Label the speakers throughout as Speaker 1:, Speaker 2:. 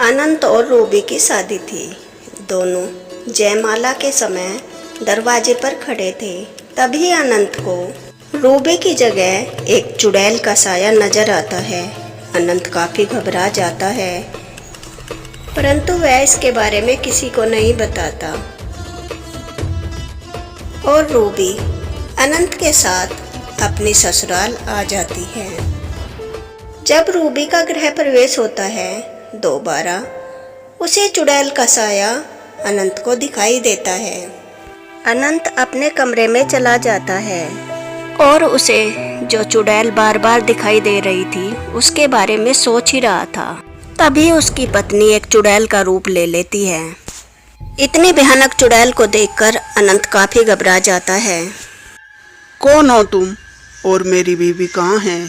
Speaker 1: अनंत और रूबी की शादी थी। दोनों जयमाला के समय दरवाजे पर खड़े थे। तभी अनंत को रूबी की जगह एक चुड़ैल का साया नजर आता है। अनंत काफी घबरा जाता है, परंतु वह इसके बारे में किसी को नहीं बताता। और रूबी अनंत के साथ अपनी ससुराल आ जाती है। जब रूबी का गृह प्रवेश होता है, दोबारा उसे चुड़ैल का साया अनंत को दिखाई देता है। अनंत अपने कमरे में चला जाता है और उसे जो चुड़ैल बार बार दिखाई दे रही थी उसके बारे में सोच ही रहा था। तभी उसकी पत्नी एक चुड़ैल का रूप ले लेती है। इतनी भयानक चुड़ैल को देखकर अनंत काफी घबरा जाता है।
Speaker 2: कौन हो तुम और मेरी बीवी कहाँ है?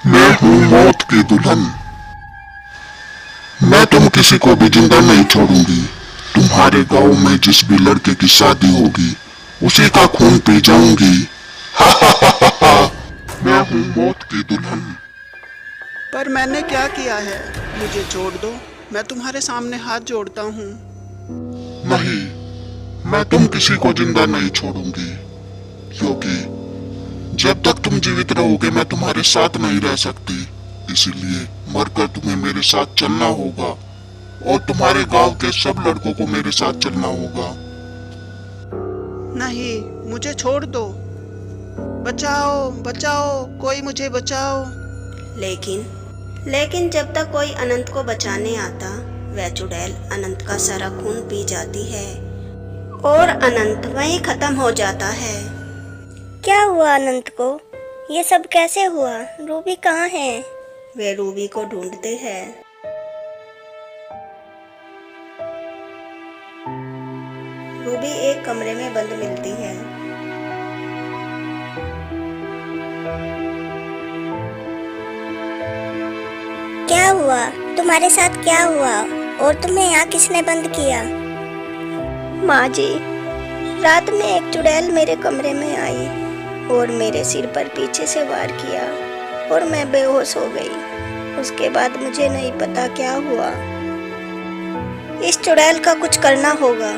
Speaker 3: मैं हूँ मौत की दुल्हन। मैं तुम किसी को भी जिंदा नहीं छोड़ूंगी। तुम्हारे गांव में जिस भी लड़के की शादी होगी उसी का खून पी जाऊंगी। मैं हूँ मौत की दुल्हन।
Speaker 2: पर मैंने क्या किया है? मुझे छोड़ दो, मैं तुम्हारे सामने हाथ जोड़ता हूँ।
Speaker 3: नहीं, मैं तुम किसी को जिंदा नहीं छोड़ूंगी, क्योंकि जब तक तुम जीवित रहोगे मैं तुम्हारे साथ नहीं रह सकती। इसीलिए मरकर तुम्हें मेरे साथ चलना होगा और तुम्हारे गांव के सब लड़कों को मेरे साथ चलना होगा।
Speaker 2: नहीं, मुझे छोड़ दो। बचाओ बचाओ, कोई मुझे बचाओ।
Speaker 1: लेकिन जब तक कोई अनंत को बचाने आता, वह चुड़ैल अनंत का सारा खून पी जाती है और अनंत वहीं खत्म हो जाता है।
Speaker 4: क्या हुआ अनंत को? ये सब कैसे हुआ? रूबी कहाँ है?
Speaker 1: वे रूबी को ढूंढते हैं। रूबी एक कमरे में बंद मिलती है।
Speaker 4: क्या हुआ? तुम्हारे साथ क्या हुआ और तुम्हें यहाँ किसने बंद किया?
Speaker 1: माँ जी, रात में एक चुड़ैल मेरे कमरे में आई और मेरे सिर पर पीछे से वार किया और मैं बेहोश हो गई। उसके बाद मुझे नहीं पता क्या हुआ। इस चुड़ैल का कुछ करना होगा,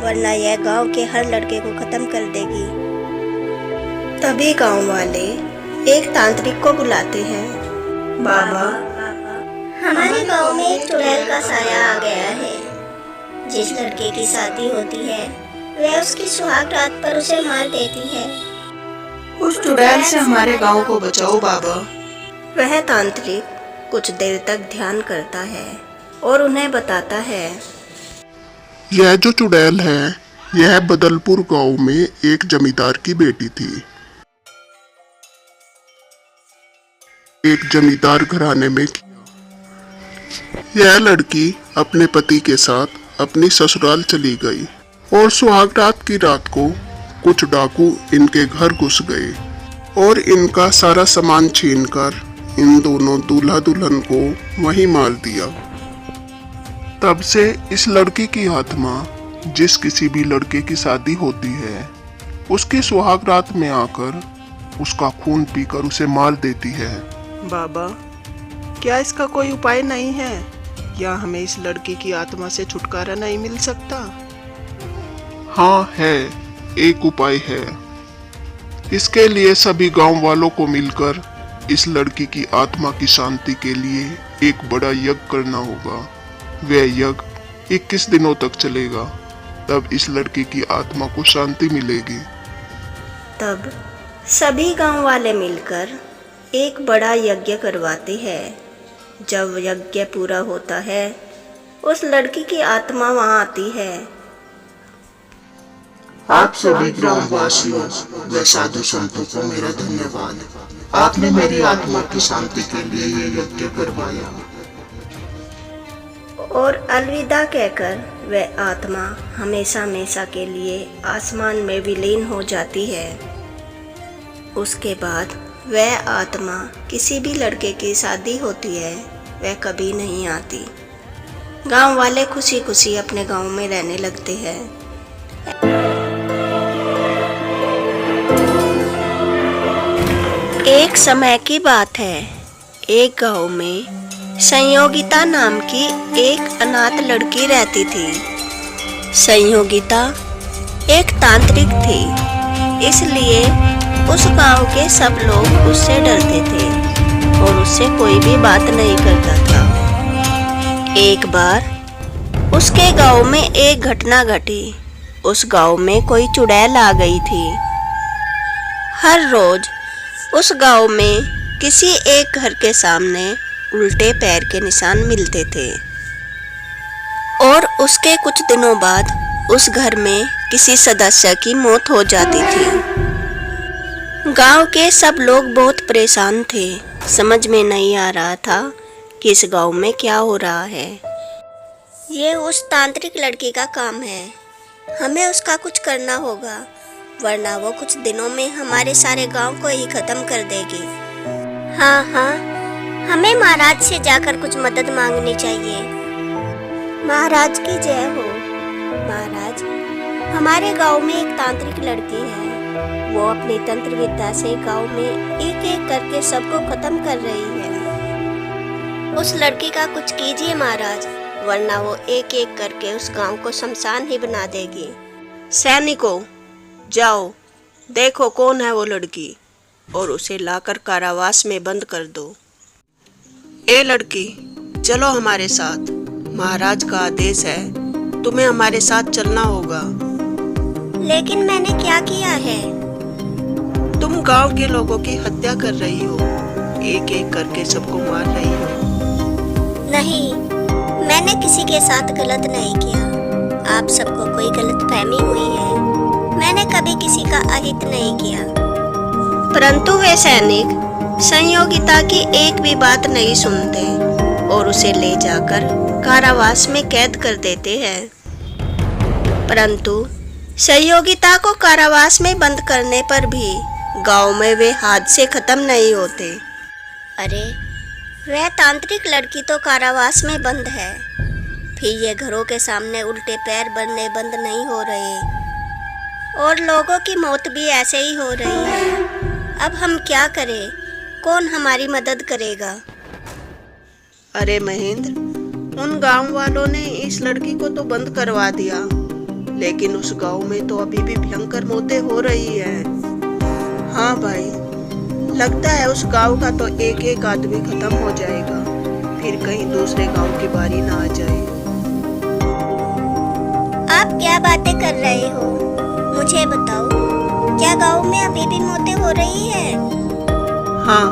Speaker 1: वरना यह गांव के हर लड़के को खत्म कर देगी। तभी गांव वाले एक तांत्रिक को बुलाते हैं। बाबा,
Speaker 4: हमारे गांव में एक चुड़ैल का साया आ गया है। जिस लड़के की शादी होती है वह उसकी सुहाग रात पर उसे मार देती है।
Speaker 2: उस चुड़ैल से हमारे गांव को बचाओ बाबा।
Speaker 1: वह तांत्रिक कुछ देर तक ध्यान करता है और उन्हें बताता है।
Speaker 3: यह जो चुड़ैल है, यह बदलपुर गांव में एक जमींदार की बेटी थी। एक जमींदार घराने में यह लड़की अपने पति के साथ अपनी ससुराल चली गई और सुहाग रात की रात को कुछ डाकू इनके घर घुस गए और इनका सारा सामान छीनकर इन दोनों दूल्हा दुल्हन को वहीं मार दिया। तब से इस लड़की की आत्मा जिस किसी भी लड़के की शादी होती है उसकी सुहाग रात में आकर उसका खून पीकर उसे मार देती है।
Speaker 2: बाबा, क्या इसका कोई उपाय नहीं है? क्या हमें इस लड़की की आत्मा से छुटकारा नहीं मिल सकता?
Speaker 3: हाँ है, एक उपाय है। इसके लिए सभी गांव वालों को मिलकर इस लड़की की आत्मा की शांति के लिए एक बड़ा यज्ञ करना होगा। वह यज्ञ 21 दिनों तक चलेगा, तब इस लड़की की आत्मा को शांति मिलेगी।
Speaker 1: तब सभी गांव वाले मिलकर एक बड़ा यज्ञ करवाते हैं। जब यज्ञ पूरा होता है, उस लड़की की आत्मा वहां आती है।
Speaker 5: आप सभी ग्रामवासियों व साधु संतों को मेरा धन्यवाद। आपने मेरी आत्मा की शांति के लिए ये यज्ञ करवाया।
Speaker 1: और अलविदा कहकर वह आत्मा हमेशा हमेशा के लिए आसमान में विलीन हो जाती है। उसके बाद वह आत्मा किसी भी लड़के की शादी होती है वह कभी नहीं आती। गांव वाले खुशी खुशी अपने गांव में रहने लगते हैं। एक समय की बात है, एक गांव में संयोगिता नाम की एक अनाथ लड़की रहती थी। संयोगिता एक तांत्रिक थी, इसलिए उस गांव के सब लोग उससे डरते थे और उससे कोई भी बात नहीं करता था। एक बार उसके गांव में एक घटना घटी। उस गांव में कोई चुड़ैल आ गई थी। हर रोज उस गांव में किसी एक घर के सामने उल्टे पैर के निशान मिलते थे और उसके कुछ दिनों बाद उस घर में किसी सदस्य की मौत हो जाती थी। गांव के सब लोग बहुत परेशान थे। समझ में नहीं आ रहा था कि इस गांव में क्या हो रहा है।
Speaker 4: ये उस तांत्रिक लड़की का काम है, हमें उसका कुछ करना होगा, वरना वो कुछ दिनों में हमारे सारे गांव को ही खत्म कर देगी। हाँ, हमें महाराज से जाकर कुछ मदद मांगनी चाहिए। महाराज की जय हो। महाराज, हमारे गांव में एक तांत्रिक लड़की है। वो अपनी तंत्र विद्या से गांव में एक एक करके सबको खत्म कर रही है। उस लड़की का कुछ कीजिए महाराज, वरना वो एक एक करके उस गांव को शमशान ही बना देगी।
Speaker 1: सैनिकों, जाओ देखो कौन है वो लड़की और उसे लाकर कारावास में बंद कर दो। ए लड़की, चलो हमारे साथ, महाराज का आदेश है, तुम्हें हमारे साथ चलना होगा।
Speaker 4: लेकिन मैंने क्या किया है?
Speaker 1: तुम गांव के लोगों की हत्या कर रही हो, एक एक करके सबको मार रही हो।
Speaker 4: नहीं, मैंने किसी के साथ गलत नहीं किया। आप सबको कोई गलतफहमी हुई है। मैंने कभी किसी का अहित नहीं किया।
Speaker 1: परंतु वे सैनिक संयोगिता की एक भी बात नहीं सुनते और उसे ले जाकर कारावास में कैद कर देते हैं। परंतु संयोगिता को कारावास में बंद करने पर भी गांव में वे हादसे खत्म नहीं होते।
Speaker 4: अरे, वह तांत्रिक लड़की तो कारावास में बंद है, फिर ये घरों के सामने उल्टे पैर बनने बंद नहीं हो रहे और लोगों की मौत भी ऐसे ही हो रही है। अब हम क्या करें? कौन हमारी मदद करेगा?
Speaker 1: अरे महेंद्र, उन गांव वालों ने इस लड़की को तो बंद करवा दिया, लेकिन उस गांव में तो अभी भी भयंकर मौतें हो रही है। हाँ भाई, लगता है उस गांव का तो एक एक आदमी खत्म हो जाएगा, फिर कहीं दूसरे गांव की बारी ना आ जाए।
Speaker 4: आप क्या बातें कर रहे हो? मुझे बताओ, क्या गांव में अभी भी मौतें हो रही है?
Speaker 1: हाँ,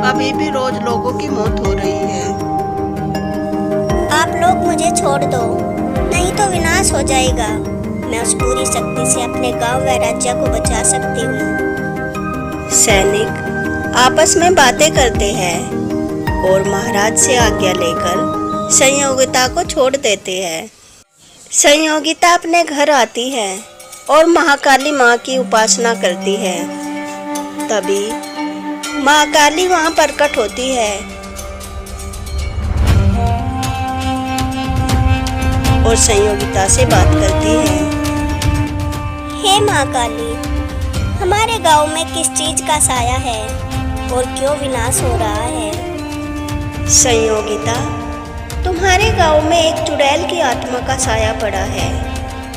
Speaker 1: अभी भी रोज लोगों की मौत हो रही है।
Speaker 4: आप लोग मुझे छोड़ दो, नहीं तो विनाश हो जाएगा। मैं उस पूरी शक्ति से अपने गांव व राज्य को बचा सकती हूँ।
Speaker 1: सैनिक आपस में बातें करते हैं और महाराज से आज्ञा लेकर संयोगिता को छोड़ देते हैं। संयोगिता अपने घर आती है और महाकाली माँ की उपासना करती है। तभी माँ काली वहाँ प्रकट होती है और संयोगिता से बात करती है।
Speaker 4: हे माँ काली, हमारे गांव में किस चीज का साया है और क्यों विनाश हो रहा है?
Speaker 1: संयोगिता, तुम्हारे गांव में एक चुड़ैल की आत्मा का साया पड़ा है।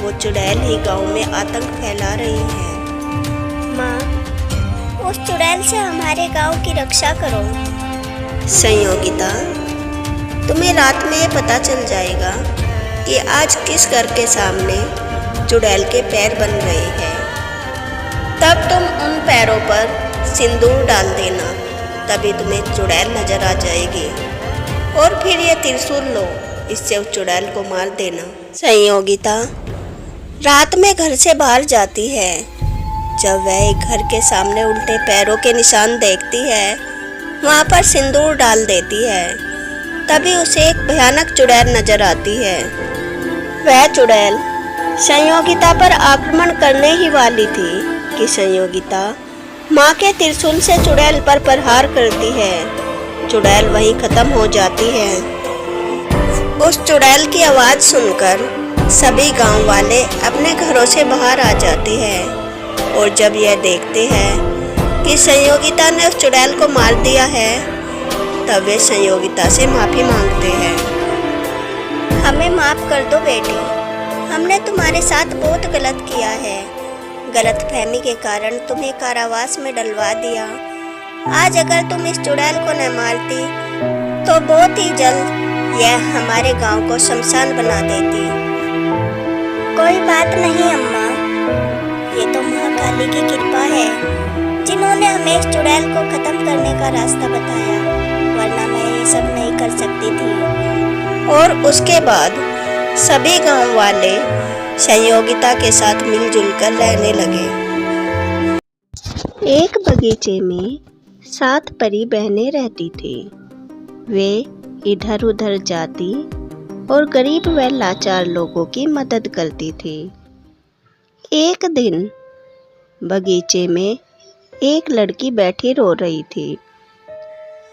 Speaker 1: वो चुड़ैल ही गांव में आतंक फैला रही है।
Speaker 4: माँ, उस चुड़ैल से हमारे गांव की रक्षा करो।
Speaker 1: संयोगिता, तुम्हें रात में ये पता चल जाएगा कि आज किस घर के सामने चुड़ैल के पैर बन रहे हैं। तब तुम उन पैरों पर सिंदूर डाल देना, तभी तुम्हें चुड़ैल नजर आ जाएगी और फिर ये त्रिशूल लो, इससे उस चुड़ैल को मार देना। संयोगिता रात में घर से बाहर जाती है। जब वह एक घर के सामने उल्टे पैरों के निशान देखती है, वहाँ पर सिंदूर डाल देती है। तभी उसे एक भयानक चुड़ैल नजर आती है। वह चुड़ैल संयोगिता पर आक्रमण करने ही वाली थी कि संयोगिता माँ के त्रिशूल से चुड़ैल पर प्रहार करती है। चुड़ैल वहीं खत्म हो जाती है। उस चुड़ैल की आवाज़ सुनकर सभी गांव वाले अपने घरों से बाहर आ जाते हैं और जब यह देखते हैं कि संयोगिता ने उस चुड़ैल को मार दिया है, तब वे संयोगिता से माफ़ी मांगते हैं।
Speaker 4: हमें माफ़ कर दो बेटी, हमने तुम्हारे साथ बहुत गलत किया है। गलतफहमी के कारण तुम्हें कारावास में डलवा दिया। आज अगर तुम इस चुड़ैल को न मारती तो बहुत ही जल्द यह हमारे गांव को शमशान बना देती। कोई बात नहीं अम्मा, ये तो महाकाली की कृपा है जिन्होंने हमें इस चुड़ैल को खत्म करने का रास्ता बताया, वरना मैं ये सब नहीं कर सकती थी।
Speaker 1: और उसके बाद सभी गांव वाले संयोगिता के साथ मिलजुल कर रहने लगे। एक बगीचे में 7 परी बहनें रहती थी। वे इधर उधर जाती और गरीब व लाचार लोगों की मदद करती थी। एक दिन बगीचे में एक लड़की बैठी रो रही थी।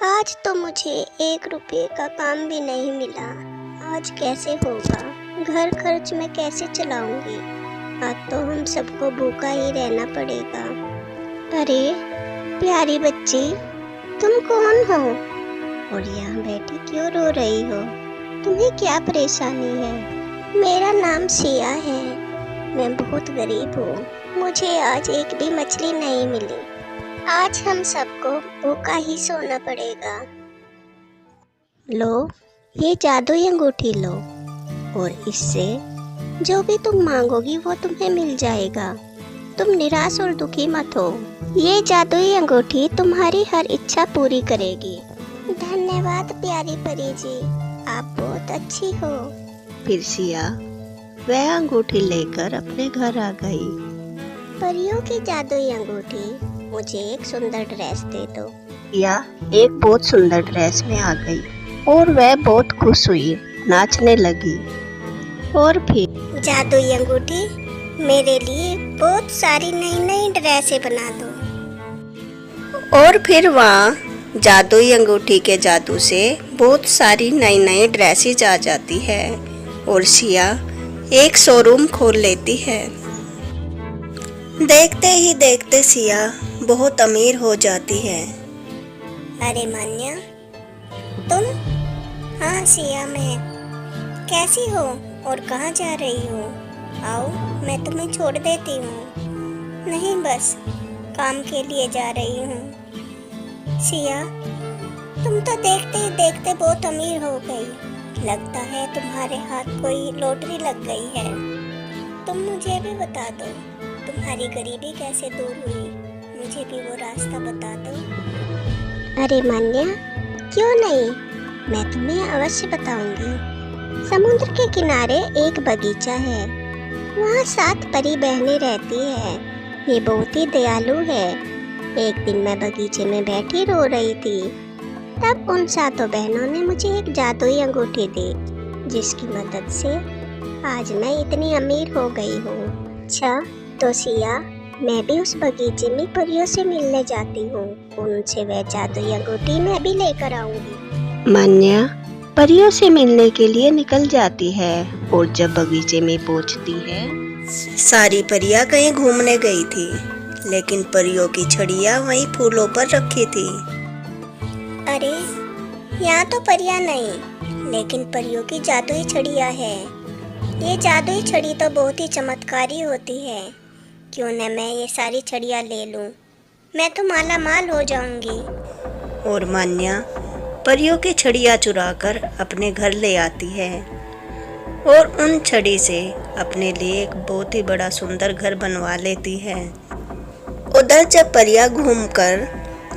Speaker 4: आज तो मुझे 1 रुपये का काम भी नहीं मिला। आज कैसे होगा? घर खर्च मैं कैसे चलाऊंगी? आज तो हम सबको भूखा ही रहना पड़ेगा। अरे प्यारी बच्ची, तुम कौन हो और यहाँ बैठी क्यों रो रही हो? तुम्हें क्या परेशानी है? मेरा नाम सिया है, मैं बहुत गरीब हूँ। मुझे आज एक भी मछली नहीं मिली। आज हम सबको भूखा ही सोना पड़ेगा। लो, ये जादुई अंगूठी लो और इससे जो भी तुम मांगोगी वो तुम्हें मिल जाएगा। तुम निराश और दुखी मत हो। ये जादुई अंगूठी तुम्हारी हर इच्छा पूरी करेगी। धन्यवाद प्यारी परी जी, आप बहुत अच्छी हो।
Speaker 1: फिर सिया वह अंगूठी लेकर अपने घर आ गई।
Speaker 4: परियों की जादुई अंगूठी, मुझे एक सुंदर ड्रेस दे दो।
Speaker 1: सिया एक बहुत सुंदर ड्रेस में आ गई और वह बहुत खुश हुई, नाचने लगी। और फिर
Speaker 4: जादुई अंगूठी, मेरे लिए बहुत सारी नई नई ड्रेसें बना दो।
Speaker 1: और फिर वहाँ जादुई अंगूठी के जादू से बहुत सारी नई नई ड्रेसेज आ जाती है और सिया एक शोरूम खोल लेती है। देखते ही देखते सिया बहुत अमीर हो जाती है।
Speaker 4: अरे मान्या, तुम? हाँ सिया, मैं। कैसी हो और कहाँ जा रही हो? आओ, मैं तुम्हें छोड़ देती हूँ। नहीं, बस काम के लिए जा रही हूँ। सिया, तुम तो देखते ही देखते बहुत अमीर हो गई। लगता है तुम्हारे हाथ कोई लॉटरी लग गई है। तुम मुझे भी बता दो, तुम्हारी गरीबी कैसे दूर हुई? मुझे भी वो रास्ता बता दो। अरे मान्या, क्यों नहीं, मैं तुम्हें अवश्य बताऊंगी। समुद्र के किनारे एक बगीचा है, वहाँ 7 परी बहनें रहती है। ये बहुत ही दयालु है। एक दिन मैं बगीचे में बैठी रो रही थी, तब उन 7 बहनों ने मुझे एक जादुई अंगूठी दी, जिसकी मदद से आज मैं इतनी अमीर हो गई हूँ। अच्छा तो सिया, मैं भी उस बगीचे में परियों से मिलने जाती हूँ। उनसे वह जादुई अंगूठी मैं भी लेकर आऊंगी।
Speaker 1: मान्या परियों से मिलने के लिए निकल जाती है और जब बगीचे में पहुंचती है, सारी परियां कहीं घूमने गई थी, लेकिन परियों की छड़ियां वहीं फूलों पर रखी थी।
Speaker 4: अरे यहाँ तो परियां नहीं, लेकिन परियों की जादुई छड़ियां है। ये जादुई छड़ी तो बहुत ही चमत्कारी होती है। क्यों न मैं ये सारी छड़ियां ले लूं? मैं तो माला माल हो जाऊंगी।
Speaker 1: और मान्या परियों की छड़ियां चुराकर अपने घर ले आती है और उन छड़ी से अपने लिए एक बहुत ही बड़ा सुंदर घर बनवा लेती है। उधर जब परियां घूमकर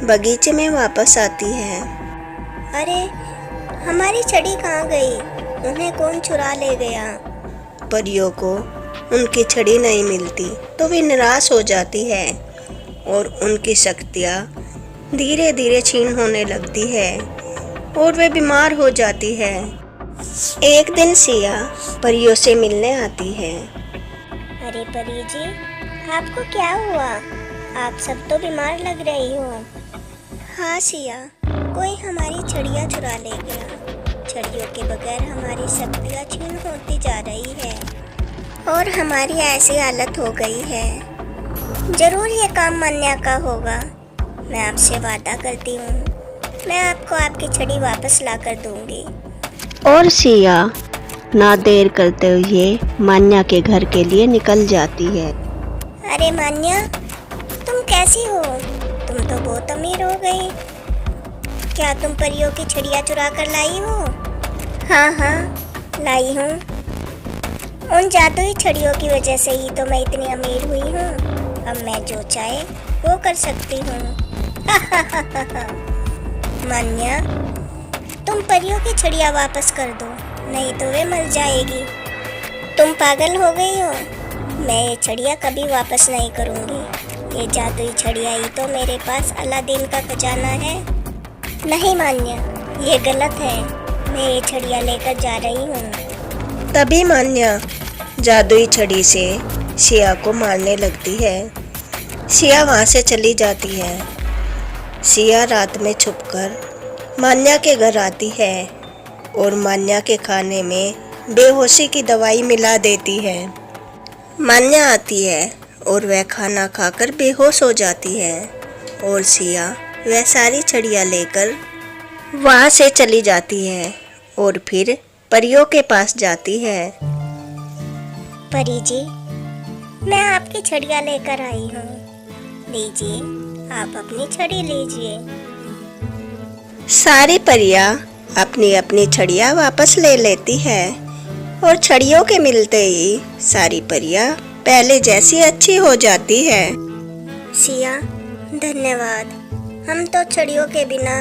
Speaker 1: बगीचे में वापस आती है,
Speaker 4: अरे हमारी छड़ी कहाँ गई? उन्हें कौन चुरा ले गया?
Speaker 1: परियों को उनकी छड़ी नहीं मिलती तो वे निराश हो जाती है और उनकी शक्तियाँ धीरे धीरे क्षीण होने लगती है और वे बीमार हो जाती है। एक दिन सिया परियों से मिलने आती है।
Speaker 4: अरे परी जी, आपको क्या हुआ? आप सब तो बीमार लग रही हो। हाँ सिया, कोई हमारी छड़ियाँ चुरा ले गया। छड़ियों के बगैर हमारी शक्तियाँ क्षीण होती जा रही है और हमारी ऐसी हालत हो गई है। जरूर ये काम मान्या का होगा। मैं आपसे वादा करती हूँ, मैं आपको आपकी छड़ी वापस ला कर दूंगी।
Speaker 1: और सिया ना देर करते हुए मान्या के घर के लिए निकल जाती है।
Speaker 4: अरे मान्या, तुम कैसी हो? तुम तो बहुत अमीर हो गई। क्या तुम परियों की छड़ियाँ चुरा कर लाई हो? हाँ, लाई हूँ। उन जादुई छड़ियों की वजह से ही तो मैं इतनी अमीर हुई हूँ। अब मैं जो चाहे वो कर सकती हूँ। मान्या, तुम परियों की छड़ियाँ वापस कर दो, नहीं तो वे मर जाएगी। तुम पागल हो गई हो? मैं ये छड़ियाँ कभी वापस नहीं करूँगी। ये जादुई छड़ियाँ ही तो मेरे पास अलादीन का खजाना है। नहीं मान्या, ये गलत है। मैं ये छड़ियाँ लेकर जा रही हूँ।
Speaker 1: तभी मान्या जादुई छड़ी से सिया को मारने लगती है। सिया वहाँ से चली जाती है। सिया रात में छुपकर मान्या के घर आती है और मान्या के खाने में बेहोशी की दवाई मिला देती है। मान्या आती है और वह खाना खाकर बेहोश हो जाती है और सिया वह सारी छड़ियाँ लेकर वहाँ से चली जाती है और फिर परियों के पास जाती है।
Speaker 4: परी जी, मैं आपकी छड़ियाँ लेकर आई हूँ। लीजिए, आप अपनी छड़ी लीजिए।
Speaker 1: सारी परियां अपनी अपनी छड़ियाँ वापस ले लेती है और छड़ियों के मिलते ही सारी परियां पहले जैसी अच्छी हो जाती है।
Speaker 4: सिया, धन्यवाद। हम तो छड़ियों के बिना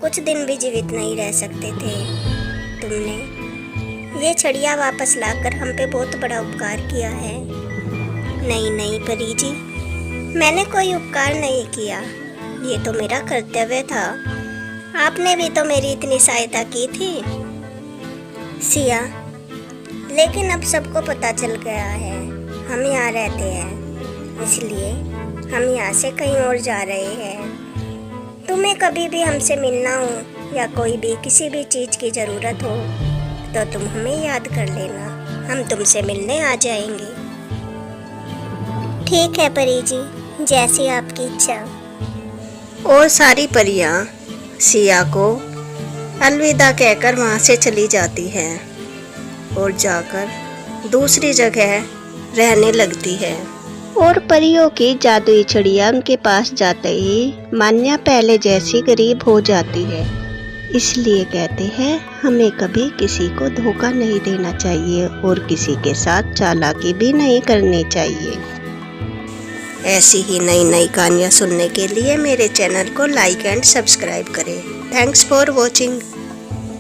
Speaker 4: कुछ दिन भी जीवित नहीं रह सकते थे। तुमने ये छड़ियाँ वापस लाकर हम पे बहुत बड़ा उपकार किया है। नहीं परी जी, मैंने कोई उपकार नहीं किया। ये तो मेरा कर्तव्य था। आपने भी तो मेरी इतनी सहायता की थी। सिया, लेकिन अब सबको पता चल गया है हम यहाँ रहते हैं, इसलिए हम यहाँ से कहीं और जा रहे हैं। तुम्हें कभी भी हमसे मिलना हो या कोई भी किसी भी चीज़ की ज़रूरत हो तो तुम हमें याद कर लेना, हम तुमसे मिलने आ जाएंगे। ठीक है परी जी, जैसी आपकी इच्छा।
Speaker 1: और सारी परियां सिया को अलविदा कहकर वहाँ से चली जाती है और जाकर दूसरी जगह रहने लगती है। और परियों की जादुई छड़ियाँ उनके पास जाते ही मान्या पहले जैसी गरीब हो जाती है। इसलिए कहते हैं हमें कभी किसी को धोखा नहीं देना चाहिए और किसी के साथ चालाकी भी नहीं करनी चाहिए। ऐसी ही नई कहानियाँ सुनने के लिए मेरे चैनल को लाइक एंड सब्सक्राइब करें। Thanks for watching.